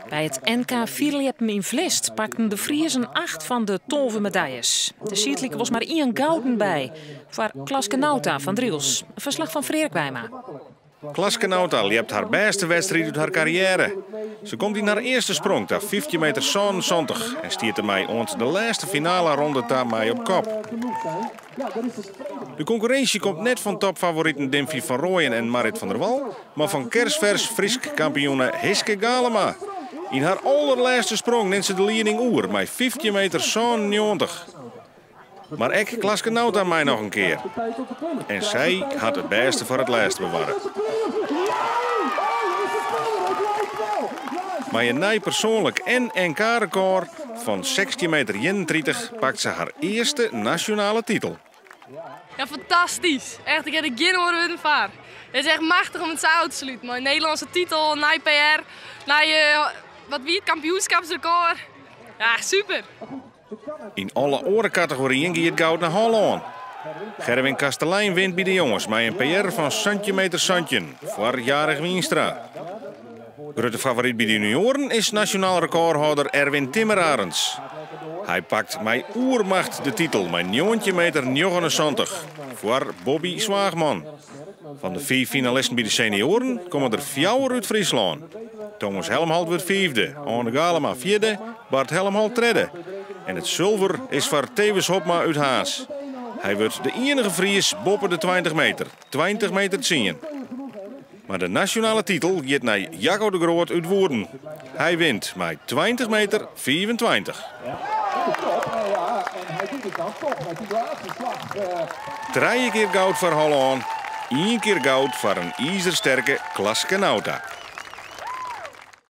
Bij het NK Vierleppen in Vlist pakten de Friezen 8 van de 12 medailles. De Sietlijke was maar 1 gouden bij. Voor Klaske Nauta van Driels. Een verslag van Freek Wijma. Klaske Nauta liept haar beste wedstrijd uit haar carrière. Ze komt in haar eerste sprong, daar 15 meter 77 en stiert ermee ont de laatste finale ronde daarmee op kop. De concurrentie komt net van topfavorieten Dimfie van Rooyen en Marit van der Wal, maar van kersvers Friesk kampioene Hiske Galema. In haar allerlaatste sprong neemt ze de leiding oer met 15 meter 97. Maar ik Klaske Nauta mij nog een keer. En zij had het beste voor het laatst bewaren. Maar een nieuw persoonlijk en NK-record van 16 meter 31 pakt ze haar eerste nationale titel. Ja, fantastisch. Echt, ik heb er geen woorden van. Het is echt machtig om het zo te sluiten. Maar een Nederlandse titel, een PR, wat wie het kampioenschapsrecord. Ja, super. In alle orencategorieën gaat het goud naar Holland. Gerwin Kastelein wint bij de jongens met een PR van centimeter Santjen voor jarig Wienstra. Grote favoriet bij de junioren is nationaal recordhouder Erwin Timmerarens. Hij pakt met oermacht de titel met 19 meter 79 voor Bobby Zwaagman. Van de 4 finalisten bij de senioren komen er 4 uit Friesland. Thomas Helmholt wordt 5e, Anne Galema 4e, Bart Helmholt 3e. En het zilver is voor Tewes Hopma uit Haas. Hij wordt de enige Fries boven de 20 meter 10. Maar de nationale titel gaat naar Jacco de Groot uit Woerden. Hij wint met 20 meter 24. 3 keer goud voor Holland, 1 keer goud voor een ijzersterke Klaske Nauta.